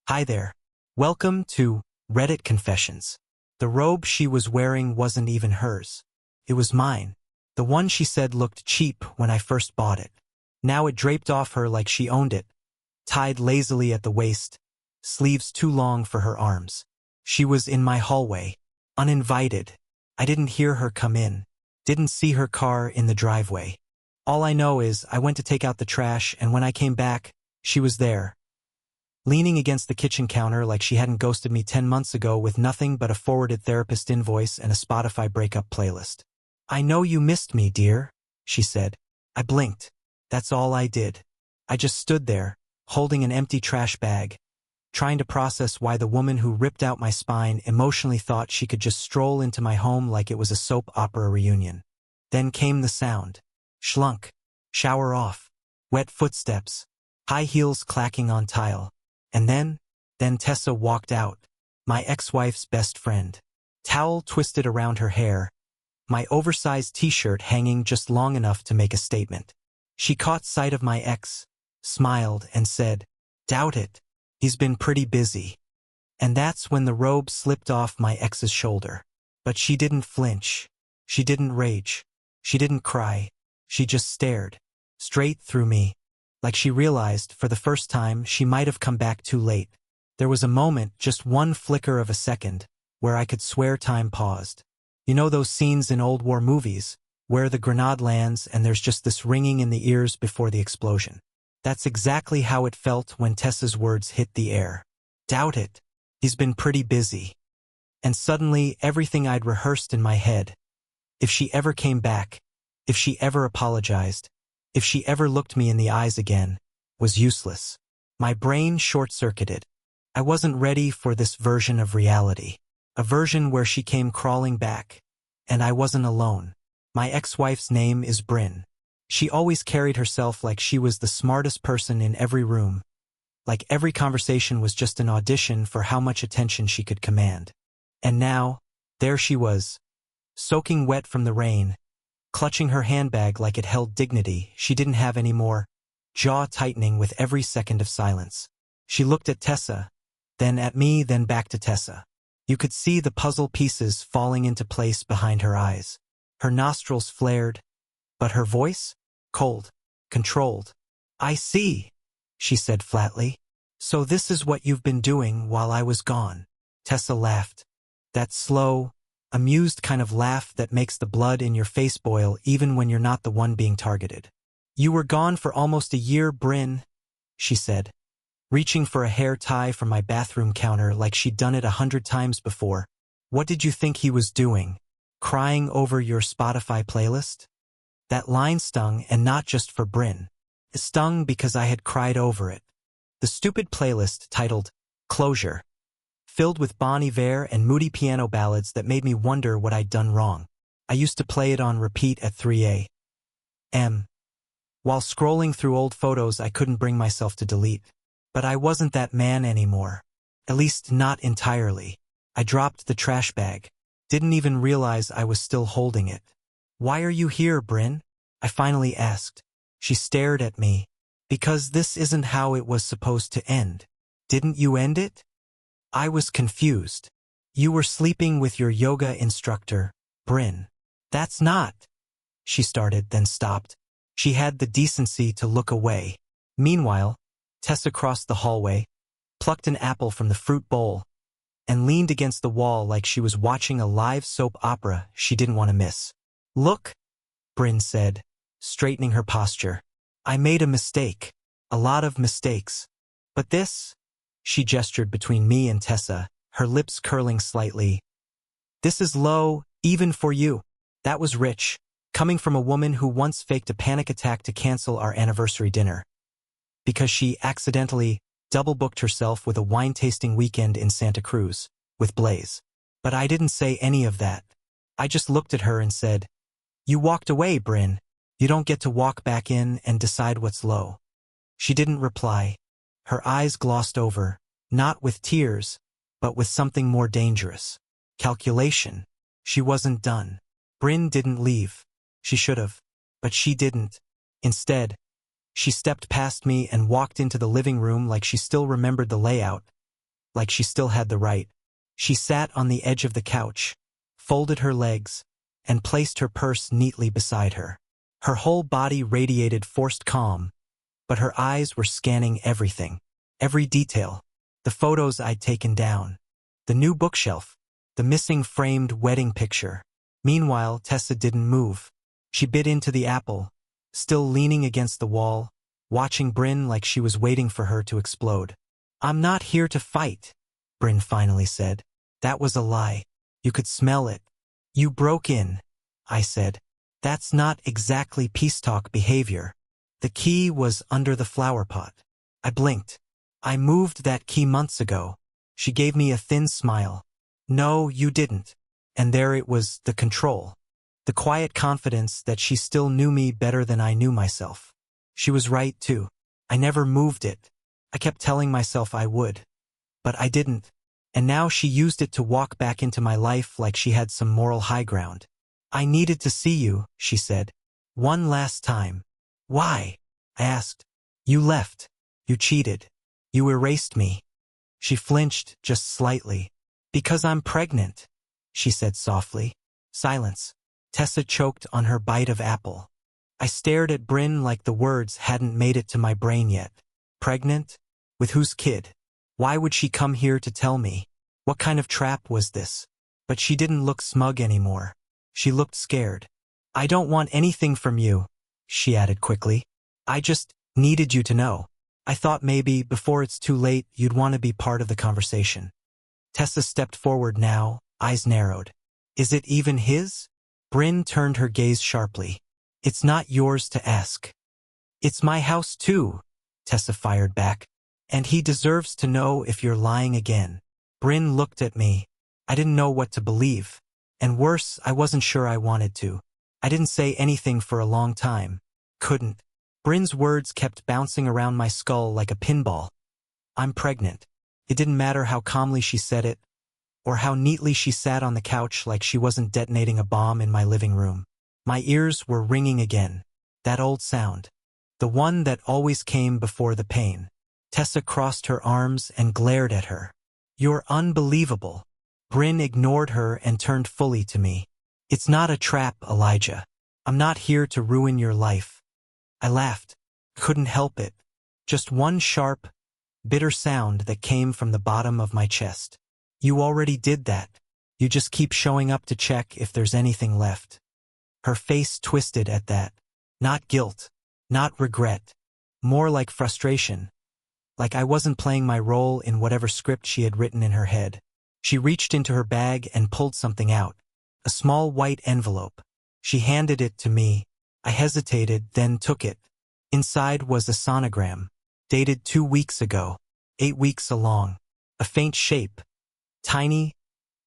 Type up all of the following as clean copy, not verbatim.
Hi there. Welcome to Reddit Confessions. The robe she was wearing wasn't even hers. It was mine. The one she said looked cheap when I first bought it. Now it draped off her like she owned it, tied lazily at the waist, sleeves too long for her arms. She was in my hallway, uninvited. I didn't hear her come in, didn't see her car in the driveway. All I know is I went to take out the trash, and when I came back, she was there, leaning against the kitchen counter like she hadn't ghosted me 10 months ago with nothing but a forwarded therapist invoice and a Spotify breakup playlist. "I know you missed me, dear," she said. I blinked. That's all I did. I just stood there, holding an empty trash bag, trying to process why the woman who ripped out my spine emotionally thought she could just stroll into my home like it was a soap opera reunion. Then came the sound. Schlunk. Shower off. Wet footsteps. High heels clacking on tile. And then Tessa walked out, my ex-wife's best friend. Towel twisted around her hair, my oversized t-shirt hanging just long enough to make a statement. She caught sight of my ex, smiled, and said, "Doubt it. He's been pretty busy." And that's when the robe slipped off my ex's shoulder. But she didn't flinch. She didn't rage. She didn't cry. She just stared, straight through me. Like she realized, for the first time, she might have come back too late. There was a moment, just one flicker of a second, where I could swear time paused. You know those scenes in old war movies, where the grenade lands and there's just this ringing in the ears before the explosion? That's exactly how it felt when Tessa's words hit the air. Doubt it. He's been pretty busy. And suddenly, everything I'd rehearsed in my head, if she ever came back, if she ever apologized, if she ever looked me in the eyes again, was useless. My brain short-circuited. I wasn't ready for this version of reality. A version where she came crawling back. And I wasn't alone. My ex-wife's name is Bryn. She always carried herself like she was the smartest person in every room. Like every conversation was just an audition for how much attention she could command. And now, there she was, soaking wet from the rain, clutching her handbag like it held dignity she didn't have anymore, jaw tightening with every second of silence. She looked at Tessa, then at me, then back to Tessa. You could see the puzzle pieces falling into place behind her eyes. Her nostrils flared, but her voice? Cold, controlled. "I see," she said flatly. "So this is what you've been doing while I was gone." Tessa laughed. That slow, amused kind of laugh that makes the blood in your face boil even when you're not the one being targeted. "You were gone for almost a year, Bryn," she said, reaching for a hair tie from my bathroom counter like she'd done it 100 times before. "What did you think he was doing? Crying over your Spotify playlist?" That line stung, and not just for Bryn. It stung because I had cried over it. The stupid playlist, titled Closure, filled with Bon Iver and moody piano ballads that made me wonder what I'd done wrong. I used to play it on repeat at 3 a.m. While scrolling through old photos I couldn't bring myself to delete. But I wasn't that man anymore. At least not entirely. I dropped the trash bag. Didn't even realize I was still holding it. "Why are you here, Bryn?" I finally asked. She stared at me. "Because this isn't how it was supposed to end." "Didn't you end it?" I was confused. "You were sleeping with your yoga instructor, Bryn." "That's not," she started, then stopped. She had the decency to look away. Meanwhile, Tessa crossed the hallway, plucked an apple from the fruit bowl, and leaned against the wall like she was watching a live soap opera she didn't want to miss. "Look," Bryn said, straightening her posture. "I made a mistake. A lot of mistakes. But this," she gestured between me and Tessa, her lips curling slightly. "This is low, even for you." That was rich, coming from a woman who once faked a panic attack to cancel our anniversary dinner, because she accidentally double-booked herself with a wine-tasting weekend in Santa Cruz, with Blaze. But I didn't say any of that. I just looked at her and said, "You walked away, Bryn. You don't get to walk back in and decide what's low." She didn't reply. Her eyes glossed over, not with tears, but with something more dangerous. Calculation. She wasn't done. Bryn didn't leave. She should have. But she didn't. Instead, she stepped past me and walked into the living room like she still remembered the layout, like she still had the right. She sat on the edge of the couch, folded her legs, and placed her purse neatly beside her. Her whole body radiated forced calm, but her eyes were scanning everything, every detail, the photos I'd taken down, the new bookshelf, the missing framed wedding picture. Meanwhile, Tessa didn't move. She bit into the apple, still leaning against the wall, watching Bryn like she was waiting for her to explode. "I'm not here to fight," Bryn finally said. "That was a lie. You could smell it. You broke in," I said. "That's not exactly peace talk behavior. The key was under the flower pot." I blinked. "I moved that key months ago." She gave me a thin smile. "No, you didn't." And there it was, the control. The quiet confidence that she still knew me better than I knew myself. She was right, too. I never moved it. I kept telling myself I would. But I didn't. And now she used it to walk back into my life like she had some moral high ground. "I needed to see you," she said. "One last time." "Why?" I asked. "You left. You cheated. You erased me." She flinched just slightly. "Because I'm pregnant," she said softly. Silence. Tessa choked on her bite of apple. I stared at Bryn like the words hadn't made it to my brain yet. Pregnant? With whose kid? Why would she come here to tell me? What kind of trap was this? But she didn't look smug anymore. She looked scared. "I don't want anything from you," she added quickly. "I just needed you to know. I thought maybe, before it's too late, you'd want to be part of the conversation." Tessa stepped forward now, eyes narrowed. "Is it even his?" Bryn turned her gaze sharply. "It's not yours to ask." "It's my house too," Tessa fired back. "And he deserves to know if you're lying again." Bryn looked at me. I didn't know what to believe. And worse, I wasn't sure I wanted to. I didn't say anything for a long time. Couldn't. Bryn's words kept bouncing around my skull like a pinball. "I'm pregnant." It didn't matter how calmly she said it, or how neatly she sat on the couch like she wasn't detonating a bomb in my living room. My ears were ringing again. That old sound. The one that always came before the pain. Tessa crossed her arms and glared at her. "You're unbelievable." Bryn ignored her and turned fully to me. "It's not a trap, Elijah. I'm not here to ruin your life." I laughed. Couldn't help it. Just one sharp, bitter sound that came from the bottom of my chest. "You already did that. You just keep showing up to check if there's anything left." Her face twisted at that. Not guilt. Not regret. More like frustration. Like I wasn't playing my role in whatever script she had written in her head. She reached into her bag and pulled something out. A small white envelope. She handed it to me. I hesitated, then took it. Inside was a sonogram. Dated 2 weeks ago. 8 weeks along. A faint shape. Tiny,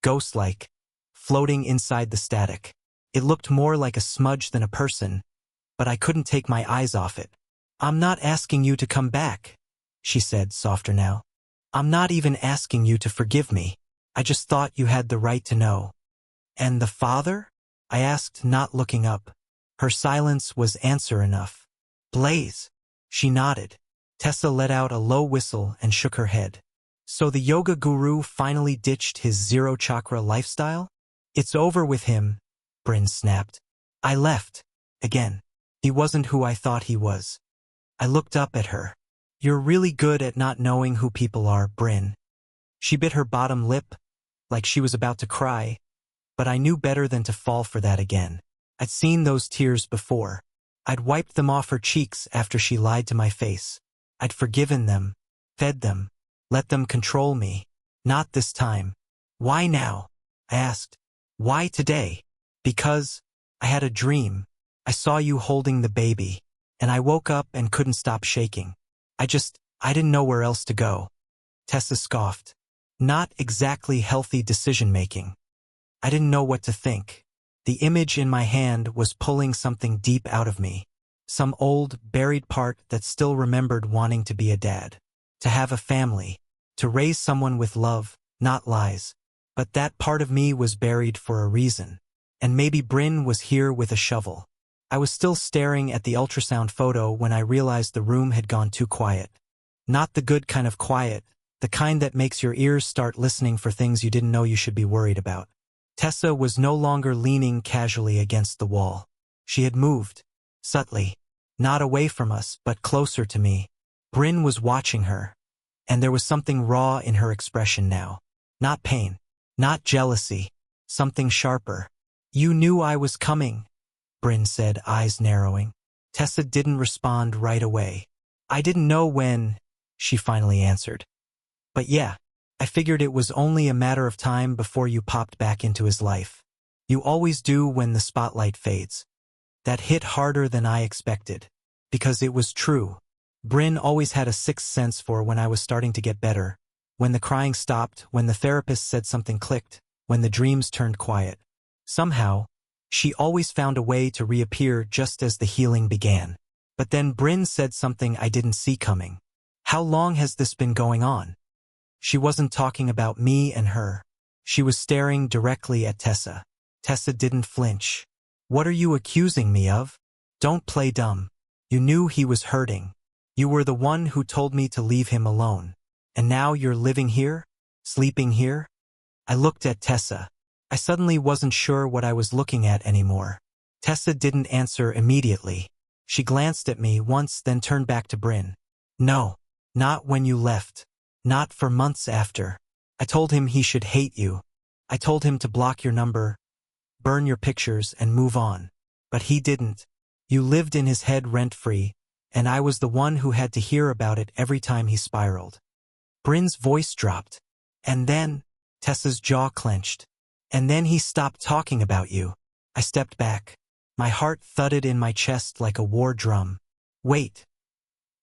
ghost-like, floating inside the static. It looked more like a smudge than a person, but I couldn't take my eyes off it. "I'm not asking you to come back," she said, softer now. "I'm not even asking you to forgive me. I just thought you had the right to know." "And the father?" I asked, not looking up. Her silence was answer enough. "Blaze." She nodded. Tessa let out a low whistle and shook her head. "So the yoga guru finally ditched his zero-chakra lifestyle?" "It's over with him," Bryn snapped. "I left. Again. He wasn't who I thought he was." I looked up at her. "You're really good at not knowing who people are, Bryn." She bit her bottom lip, like she was about to cry, but I knew better than to fall for that again. I'd seen those tears before. I'd wiped them off her cheeks after she lied to my face. I'd forgiven them, fed them, let them control me. Not this time. "Why now?" I asked. "Why today?" "Because I had a dream. I saw you holding the baby, and I woke up and couldn't stop shaking. I didn't know where else to go." Tessa scoffed. "Not exactly healthy decision-making." I didn't know what to think. The image in my hand was pulling something deep out of me. Some old, buried part that still remembered wanting to be a dad. To have a family. To raise someone with love, not lies. But that part of me was buried for a reason. And maybe Bryn was here with a shovel. I was still staring at the ultrasound photo when I realized the room had gone too quiet. Not the good kind of quiet, The kind that makes your ears start listening for things you didn't know you should be worried about. Tessa was no longer leaning casually against the wall. She had moved, subtly, not away from us, but closer to me. Bryn was watching her, and there was something raw in her expression now. Not pain, not jealousy, something sharper. "You knew I was coming," Bryn said, eyes narrowing. Tessa didn't respond right away. "I didn't know when," she finally answered. "But yeah, I figured it was only a matter of time before you popped back into his life. You always do when the spotlight fades." That hit harder than I expected. Because it was true. Bryn always had a sixth sense for when I was starting to get better. When the crying stopped, when the therapist said something clicked, when the dreams turned quiet. Somehow, she always found a way to reappear just as the healing began. But then Bryn said something I didn't see coming. "How long has this been going on?" She wasn't talking about me and her. She was staring directly at Tessa. Tessa didn't flinch. "What are you accusing me of?" "Don't play dumb. You knew he was hurting. You were the one who told me to leave him alone. And now you're living here? Sleeping here?" I looked at Tessa. I suddenly wasn't sure what I was looking at anymore. Tessa didn't answer immediately. She glanced at me once, then turned back to Bryn. "No, not when you left. Not for months after. I told him he should hate you. I told him to block your number, burn your pictures, and move on. But he didn't. You lived in his head rent-free, and I was the one who had to hear about it every time he spiraled." Bryn's voice dropped. "And then," Tessa's jaw clenched. "And then he stopped talking about you." I stepped back. My heart thudded in my chest like a war drum. "Wait.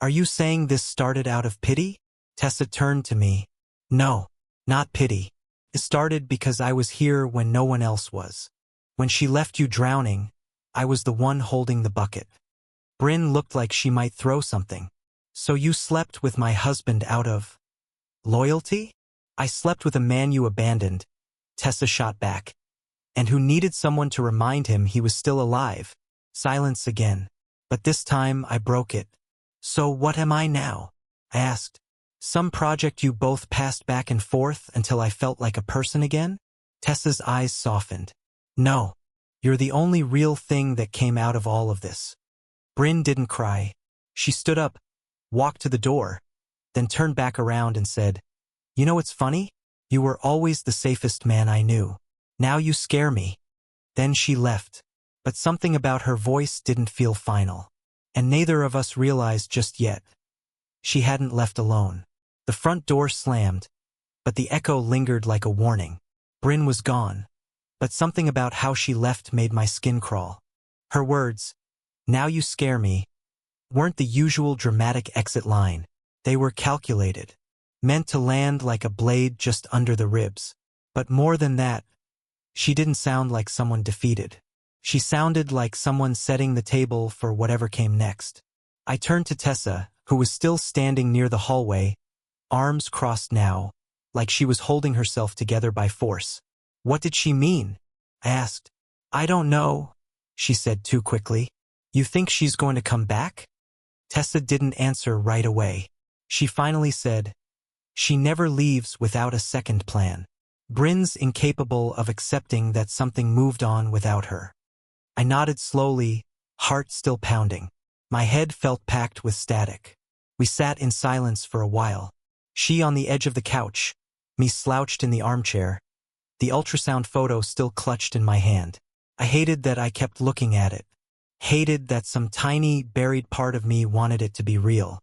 Are you saying this started out of pity?" Tessa turned to me. "No, not pity. It started because I was here when no one else was. When she left you drowning, I was the one holding the bucket." Bryn looked like she might throw something. "So you slept with my husband out of loyalty?" "I slept with a man you abandoned," Tessa shot back, "and who needed someone to remind him he was still alive." Silence again. But this time I broke it. "So what am I now?" I asked. "Some project you both passed back and forth until I felt like a person again?" Tessa's eyes softened. "No. You're the only real thing that came out of all of this." Bryn didn't cry. She stood up, walked to the door, then turned back around and said, "You know what's funny? You were always the safest man I knew. Now you scare me." Then she left. But something about her voice didn't feel final. And neither of us realized just yet. She hadn't left alone. The front door slammed, but the echo lingered like a warning. Bryn was gone. But something about how she left made my skin crawl. Her words, "Now you scare me," weren't the usual dramatic exit line. They were calculated, meant to land like a blade just under the ribs. But more than that, she didn't sound like someone defeated. She sounded like someone setting the table for whatever came next. I turned to Tessa, who was still standing near the hallway, arms crossed now, like she was holding herself together by force. "What did she mean?" I asked. "I don't know," she said too quickly. "You think she's going to come back?" Tessa didn't answer right away. She finally said, "She never leaves without a second plan." Bryn's incapable of accepting that something moved on without her. I nodded slowly, heart still pounding. My head felt packed with static. We sat in silence for a while. She on the edge of the couch, me slouched in the armchair, the ultrasound photo still clutched in my hand. I hated that I kept looking at it. Hated that some tiny, buried part of me wanted it to be real.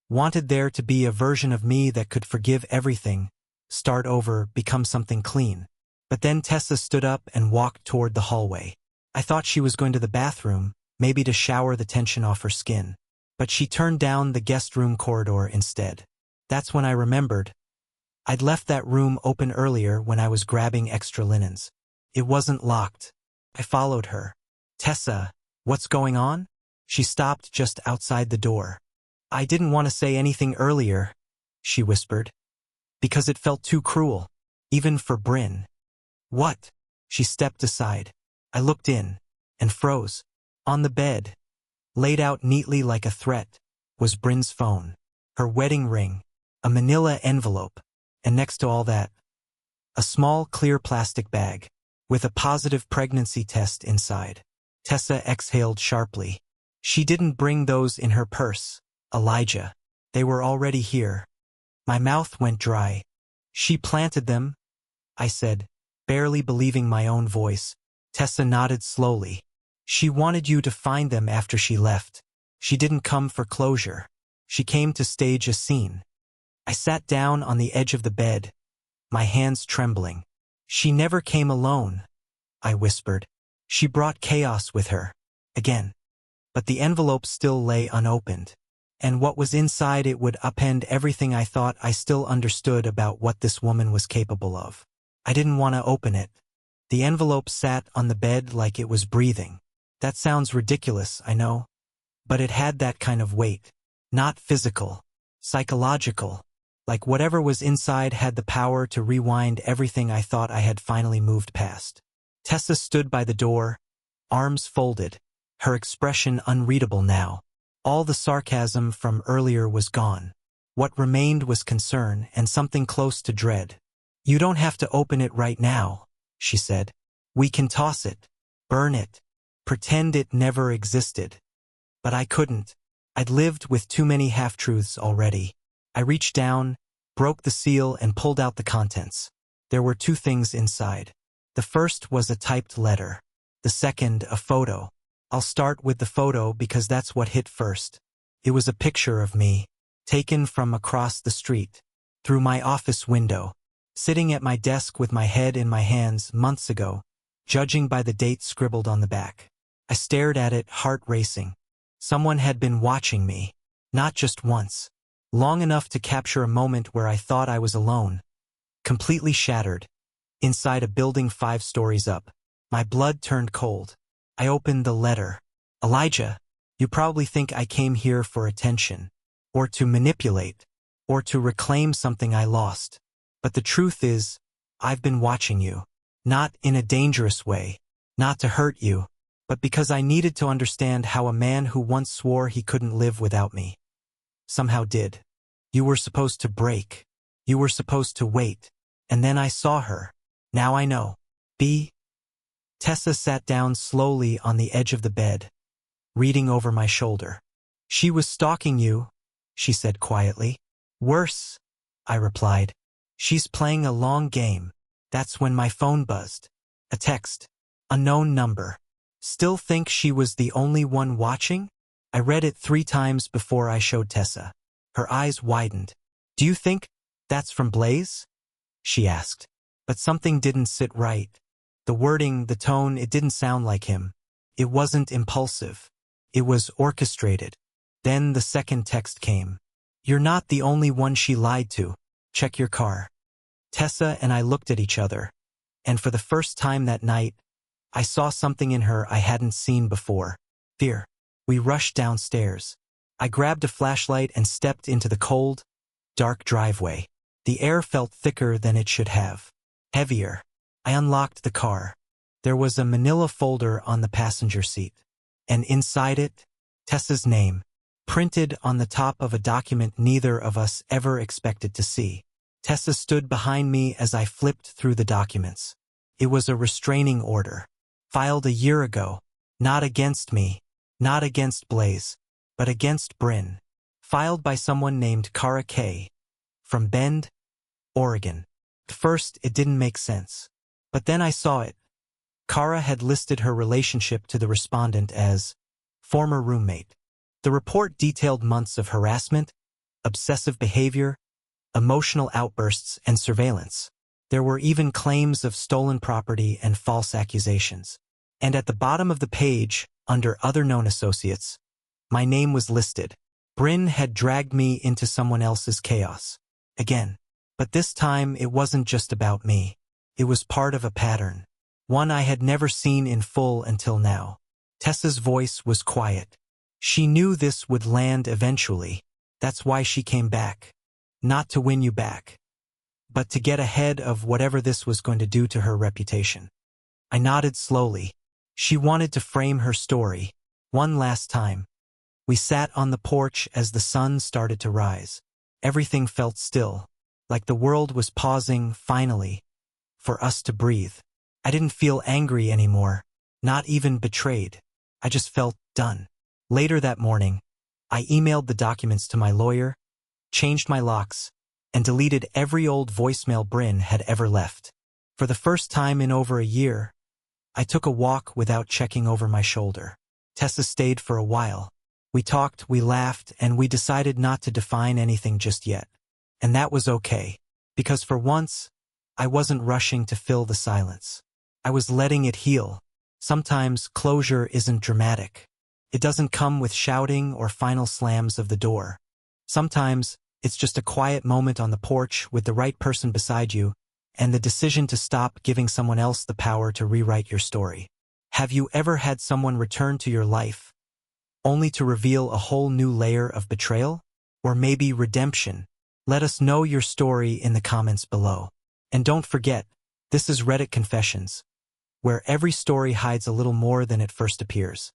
Wanted there to be a version of me that could forgive everything, start over, become something clean. But then Tessa stood up and walked toward the hallway. I thought she was going to the bathroom, maybe to shower the tension off her skin. But she turned down the guest room corridor instead. That's when I remembered. I'd left that room open earlier when I was grabbing extra linens. It wasn't locked. I followed her. "Tessa, what's going on?" She stopped just outside the door. "I didn't want to say anything earlier," she whispered, "because it felt too cruel, even for Bryn." "What?" She stepped aside. I looked in, and froze. On the bed, laid out neatly like a threat, was Bryn's phone. Her wedding ring, a manila envelope, and next to all that, a small clear plastic bag with a positive pregnancy test inside. Tessa exhaled sharply. She didn't bring those in her purse, Elijah. They were already here. My mouth went dry. She planted them, I said, barely believing my own voice. Tessa nodded slowly. She wanted you to find them after she left. She didn't come for closure. She came to stage a scene. I sat down on the edge of the bed, my hands trembling. She never came alone, I whispered. She brought chaos with her. Again. But the envelope still lay unopened. And what was inside it would upend everything I thought I still understood about what this woman was capable of. I didn't want to open it. The envelope sat on the bed like it was breathing. That sounds ridiculous, I know. But it had that kind of weight. Not physical. Psychological. Like whatever was inside had the power to rewind everything I thought I had finally moved past. Tessa stood by the door, arms folded, her expression unreadable now. All the sarcasm from earlier was gone. What remained was concern and something close to dread. You don't have to open it right now, she said. We can toss it, burn it, pretend it never existed. But I couldn't. I'd lived with too many half-truths already. I reached down, broke the seal and pulled out the contents. There were two things inside. The first was a typed letter. The second, a photo. I'll start with the photo because that's what hit first. It was a picture of me, taken from across the street, through my office window, sitting at my desk with my head in my hands months ago, judging by the date scribbled on the back. I stared at it, heart racing. Someone had been watching me, not just once, long enough to capture a moment where I thought I was alone, completely shattered, inside a building 5 stories up. My blood turned cold. I opened the letter. Elijah, you probably think I came here for attention, or to manipulate, or to reclaim something I lost. But the truth is, I've been watching you. Not in a dangerous way, not to hurt you, but because I needed to understand how a man who once swore he couldn't live without me somehow did. You were supposed to break. You were supposed to wait. And then I saw her. Now I know. Tessa sat down slowly on the edge of the bed, reading over my shoulder. She was stalking you, she said quietly. Worse, I replied. She's playing a long game. That's when my phone buzzed. A text. Unknown number. Still think she was the only one watching? I read it 3 times before I showed Tessa. Her eyes widened. Do you think that's from Blaze? She asked. But something didn't sit right. The wording, the tone, it didn't sound like him. It wasn't impulsive. It was orchestrated. Then the second text came. You're not the only one she lied to. Check your car. Tessa and I looked at each other, and for the first time that night, I saw something in her I hadn't seen before. Fear. We rushed downstairs. I grabbed a flashlight and stepped into the cold, dark driveway. The air felt thicker than it should have. Heavier. I unlocked the car. There was a manila folder on the passenger seat. And inside it, Tessa's name, printed on the top of a document neither of us ever expected to see. Tessa stood behind me as I flipped through the documents. It was a restraining order, filed a year ago, not against me, not against Blaze, but against Bryn, filed by someone named Kara K. from Bend, Oregon. At first, it didn't make sense. But then I saw it. Kara had listed her relationship to the respondent as former roommate. The report detailed months of harassment, obsessive behavior, emotional outbursts, and surveillance. There were even claims of stolen property and false accusations. And at the bottom of the page, under other known associates, my name was listed. Bryn had dragged me into someone else's chaos. Again. But this time it wasn't just about me. It was part of a pattern. One I had never seen in full until now. Tessa's voice was quiet. She knew this would land eventually. That's why she came back. Not to win you back, but to get ahead of whatever this was going to do to her reputation. I nodded slowly. She wanted to frame her story. One last time. We sat on the porch as the sun started to rise. Everything felt still, like the world was pausing, finally, for us to breathe. I didn't feel angry anymore, not even betrayed. I just felt done. Later that morning, I emailed the documents to my lawyer, changed my locks, and deleted every old voicemail Bryn had ever left. For the first time in over a year, I took a walk without checking over my shoulder. Tessa stayed for a while. We talked, we laughed, and we decided not to define anything just yet. And that was okay, because for once, I wasn't rushing to fill the silence. I was letting it heal. Sometimes closure isn't dramatic. It doesn't come with shouting or final slams of the door. Sometimes it's just a quiet moment on the porch with the right person beside you, and the decision to stop giving someone else the power to rewrite your story. Have you ever had someone return to your life, only to reveal a whole new layer of betrayal? Or maybe redemption? Let us know your story in the comments below. And don't forget, this is Reddit Confessions, where every story hides a little more than it first appears.